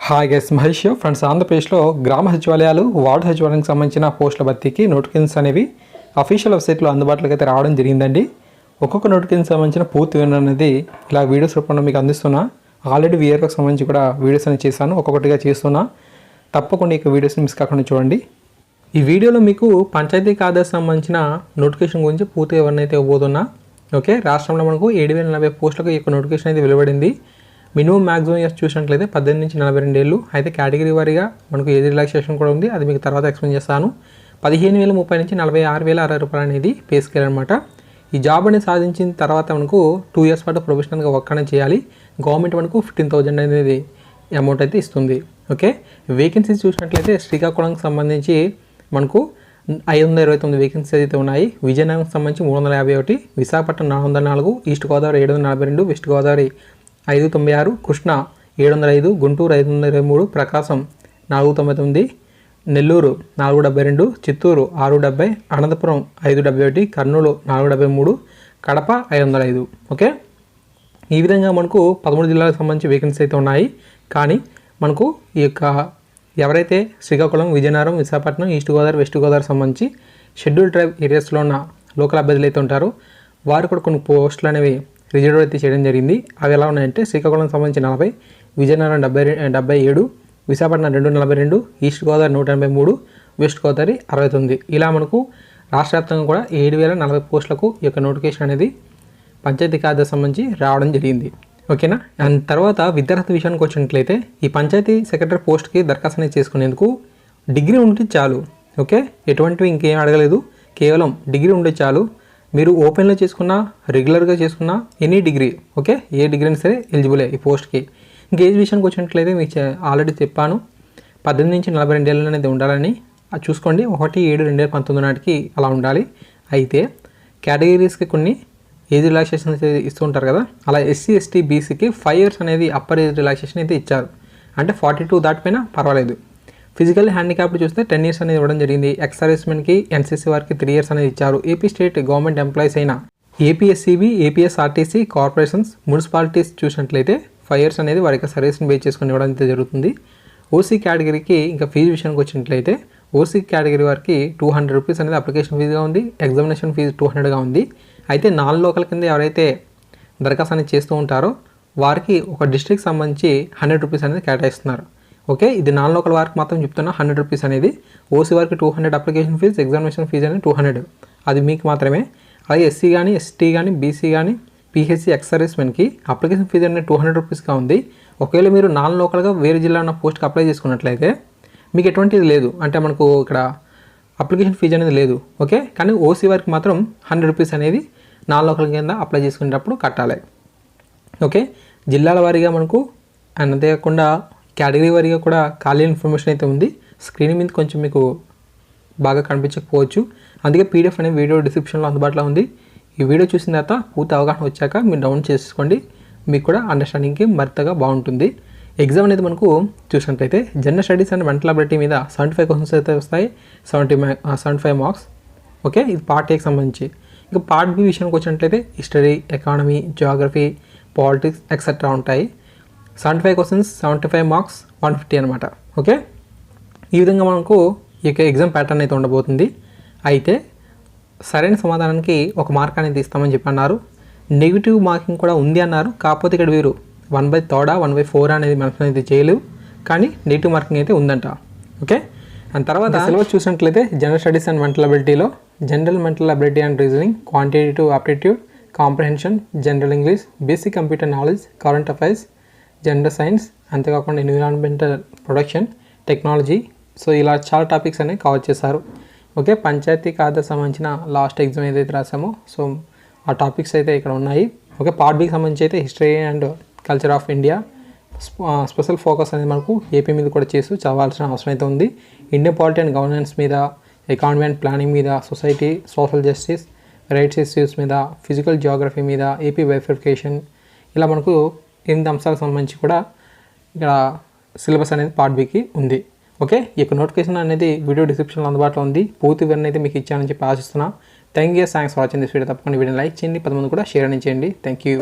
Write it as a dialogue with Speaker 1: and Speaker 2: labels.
Speaker 1: Hi guys, Mahesh friends. ఆంధ్రప్రదేశ్లో గ్రామ సచివాలయాలు, వార్డు సచివాలయానికి సంబంధించిన పోస్టుల భర్తీకి నోటిఫికేషన్స్ అనేవి అఫీషియల్ వెబ్సైట్లో అందుబాటులోకి అయితే రావడం జరిగిందండి. ఒక్కొక్క నోటిఫికేషన్ సంబంధించిన పూర్తి వివరణ అనేది ఇలా వీడియోస్ రూపంలో మీకు అందిస్తున్నా. ఆల్రెడీ వీఆర్ఓకి సంబంధించి కూడా వీడియోస్ అనేది చేశాను, ఒక్కొక్కటిగా చేస్తున్నా. తప్పకుండా ఈ వీడియోస్ని మిస్ కాకుండా చూడండి. ఈ వీడియోలో మీకు పంచాయతీ కార్యదర్శి సంబంధించిన నోటిఫికేషన్ గురించి పూర్తి వివరణ అయితే ఇవ్వబోతున్నా. ఓకే, రాష్ట్రంలో మనకు 7,040 పోస్టులకు ఈ యొక్క నోటిఫికేషన్ అయితే వెలువడింది. మినిమం మ్యాక్సిమం ఇయర్స్ చూసినట్లయితే 18 నుంచి 42 ఏళ్ళు. అయితే కేటగిరీ వారీగా మనకు ఏజ్ రిలాక్సేషన్ కూడా ఉంది, అది మీకు తర్వాత ఎక్స్ప్లెయిన్ చేస్తాను. 15,030 నుంచి 46,060 రూపాయలు అనేది పే స్కేల్ అనమాట. ఈ జాబ్ అనేది సాధించిన తర్వాత మనకు 2 ఇయర్స్ పాటు ప్రొఫెషనల్గా వర్క్ అనేది చేయాలి. గవర్నమెంట్ మనకు 15,000 అనేది అమౌంట్ అయితే ఇస్తుంది. ఓకే, వేకెన్సీస్ చూసినట్లయితే శ్రీకాకుళంకి సంబంధించి మనకు 529 వేకెన్సీస్ అయితే ఉన్నాయి. విజయనగరంకి సంబంధించి 351, విశాఖపట్నం 404, ఈస్ట్ గోదావరి 742, వెస్ట్ గోదావరి 596, కృష్ణా 705, గుంటూరు 523, ప్రకాశం 499, నెల్లూరు 472, చిత్తూరు 670, అనంతపురం 571, కర్నూలు 473, కడప 505. ఓకే, ఈ విధంగా మనకు 13 జిల్లాలకు సంబంధించి వేకెన్సీ అయితే ఉన్నాయి. కానీ మనకు ఈ యొక్క ఎవరైతే శ్రీకాకుళం, విజయనగరం, విశాఖపట్నం, ఈస్ట్ గోదావరి, వెస్ట్ గోదావరి సంబంధించి షెడ్యూల్ ట్రైబ్ ఏరియాస్లో ఉన్న లోకల్ అభ్యర్థులు అయితే ఉంటారో వారు కూడా కొన్ని పోస్టులు అనేవి రిజర్వ్ అయితే చేయడం జరిగింది. అవి ఎలా ఉన్నాయంటే శ్రీకాకుళం సంబంధించి 40, విజయనగరం 77, విశాఖపట్నం 242, ఈస్ట్ గోదావరి 183, వెస్ట్ గోదావరి 69. ఇలా మనకు రాష్ట్ర వ్యాప్తంగా కూడా 7,040 పోస్టులకు ఈ యొక్క నోటిఫికేషన్ అనేది పంచాయతీ కార్యదర్శి సంబంధించి రావడం జరిగింది. ఓకేనా. అండ్ తర్వాత విద్యార్హత విషయానికి వచ్చినట్లయితే ఈ పంచాయతీ సెక్రటరీ పోస్ట్కి దరఖాస్తు అనేది చేసుకునేందుకు డిగ్రీ ఉంటే చాలు. ఓకే, ఎటువంటివి ఇంకేం అడగలేదు, కేవలం డిగ్రీ ఉంటే చాలు. మీరు ఓపెన్లో చేసుకున్నా, రెగ్యులర్గా చేసుకున్నా, ఎనీ డిగ్రీ, ఓకే, ఏ డిగ్రీ అయినా సరే ఎలిజిబులే ఈ పోస్ట్కి. ఇంక ఏజ్ విషయానికి వచ్చినట్లయితే మీకు ఆల్రెడీ చెప్పాను, 18 నుంచి 42 ఏళ్ళు అనేది ఉండాలని. అది చూసుకోండి, 1/7/2019 నాటికి అలా ఉండాలి. అయితే కేటగిరీస్కి కొన్ని ఏజ్ రిలాక్సేషన్ అయితే ఇస్తూ ఉంటారు కదా, అలా SC, ST, BCకి 5 years అనేది అప్పర్ ఏజ్ రిలాక్సేషన్ అయితే ఇచ్చారు. అంటే 42 దాటిపోయినా పర్వాలేదు. ఫిజికల్ హ్యాండిక్యాప్డ్ చూస్తే 10 years అనేది ఇవ్వడం జరిగింది. ఎక్స్ సర్వీస్మెన్కి, NCC వారికి 3 years అనేది ఇచ్చారు. ఏపీ స్టేట్ గవర్నమెంట్ ఎంప్లాయీస్ అయిన APSCB, APSRTC, కార్పొరేషన్స్, మున్సిపాలిటీస్ చూసినట్లయితే 5 years అనేది వారికి సర్వీస్ని బేస్ చేసుకుని ఇవ్వడం అయితే జరుగుతుంది. ఓసీ కేటగిరీకి ఇంకా ఫీజు విషయానికి వచ్చినట్లయితే ఓసీ కేటగిరీ వారికి 200 రూపీస్ అనేది అప్లికేషన్ ఫీజుగా ఉంది, ఎగ్జామినేషన్ ఫీజు 200గా ఉంది. అయితే 4 లోకల్ కింద ఎవరైతే దరఖాస్తు అనేది చేస్తూ ఉంటారో వారికి ఒక డిస్ట్రిక్ట్ సంబంధించి 100 రూపీస్ అనేది కేటాయిస్తున్నారు. ఓకే, ఇది 4 లోకల్ వారికి మాత్రం చెప్తున్నా 100 రూపీస్ అనేది. ఓసీ వారికి 200 అప్లికేషన్ ఫీజు, ఎగ్జామినేషన్ ఫీజు అనేది 200, అది మీకు మాత్రమే. అలాగే SC కానీ, ST కానీ, BC కానీ, PHC, ఎక్స్ సర్వీస్మెన్కి అప్లికేషన్ ఫీజు అనేది 200 రూపీస్గా ఉంది. ఒకవేళ మీరు 4 లోకల్గా వేరే జిల్లా ఉన్న పోస్ట్కి అప్లై చేసుకున్నట్లయితే మీకు ఎటువంటిది లేదు, అంటే మనకు ఇక్కడ అప్లికేషన్ ఫీజు అనేది లేదు. ఓకే, కానీ ఓసీ వారికి మాత్రం 100 రూపీస్ అనేది 4 లోకల్ కింద అప్లై చేసుకునేటప్పుడు కట్టాలి. ఓకే, జిల్లాల వారీగా మనకు అండ్ అంతేకాకుండా కేటగిరీ వారీగా కూడా ఖాళీ ఇన్ఫర్మేషన్ అయితే ఉంది. స్క్రీన్ మీద కొంచెం మీకు బాగా కనిపించకపోవచ్చు, అందుకే PDF అనే వీడియో డిస్క్రిప్షన్లో అందుబాటులో ఉంది. ఈ వీడియో చూసిన తర్వాత పూర్తి అవగాహన వచ్చాక మీరు డౌన్లోడ్ చేసుకోండి, మీకు కూడా అండర్స్టాండింగ్కి మరింతగా బాగుంటుంది. ఎగ్జామ్ అనేది మనకు చూసినట్లయితే general studies and mental ability మీద 75 క్వశ్చన్స్ అయితే వస్తాయి, 75 మార్క్స్. ఓకే, ఇది పార్ట్ Aకి సంబంధించి. ఇంకా పార్ట్ B విషయానికి వచ్చినట్లయితే history, economy, Geography, politics etcetera ఉంటాయి. 75 క్వశ్చన్స్, 75 మార్క్స్, 150 అనమాట. ఓకే, ఈ విధంగా మనకు ఈ యొక్క ఎగ్జామ్ ప్యాటర్న్ అయితే ఉండబోతుంది. అయితే సరైన సమాధానానికి 1 మార్క్ అనేది ఇస్తామని చెప్పి అన్నారు. నెగిటివ్ మార్కింగ్ కూడా ఉంది అన్నారు. కాకపోతే ఇక్కడ వీరు 1/3, 1/4 అనేది మెన్షన్ అయితే చేయలేవు, కానీ నెగిటివ్ మార్కింగ్ అయితే ఉందంట. ఓకే, అండ్ తర్వాత సిలబస్ చూసినట్లయితే జనరల్ స్టడీస్ అండ్ మెంటల్ అబిలిటీలో general mental ability and reasoning, quantitative aptitude, comprehension, general English, basic computer knowledge, current affairs, general science, అంతేకాకుండా ఎన్విరాన్మెంటల్ ప్రొడక్షన్, టెక్నాలజీ. సో ఇలా చాలా టాపిక్స్ అనేవి cover చేశారు. ఓకే, పంచాయతీ కార్యదర్శి సంబంధించిన లాస్ట్ ఎగ్జామ్ ఏదైతే రాసామో సో ఆ టాపిక్స్ అయితే ఇక్కడ ఉన్నాయి. ఓకే, పార్ట్ Bకి సంబంధించి అయితే history and culture of India special focus అనేది మనకు ఏపీ మీద కూడా చేస్తూ చదవాల్సిన అవసరం అయితే ఉంది. ఇండియన్ పాలిటీ అండ్ గవర్నెన్స్ మీద, ఎకానమీ అండ్ ప్లానింగ్ మీద, society, social justice, rights issues మీద, ఫిజికల్ జియోగ్రఫీ మీద, ఏపీ వెరిఫికేషన్, ఇలా మనకు 8 అంశాలకు సంబంధించి కూడా ఇక్కడ సిలబస్ అనేది పార్ట్ Bకి ఉంది. ఓకే, ఈ యొక్క నోటిఫికేషన్ అనేది వీడియో డిస్క్రిప్షన్లో అందుబాటులో ఉంది. పూర్తి వివరణ అయితే మీకు ఇచ్చానని చెప్పి ఆశిస్తున్నా. Thanks for watching this video. తప్పకుండా వీడియోని లైక్ చేయండి, 10 మంది కూడా షేర్ అని చేయండి. Thank you.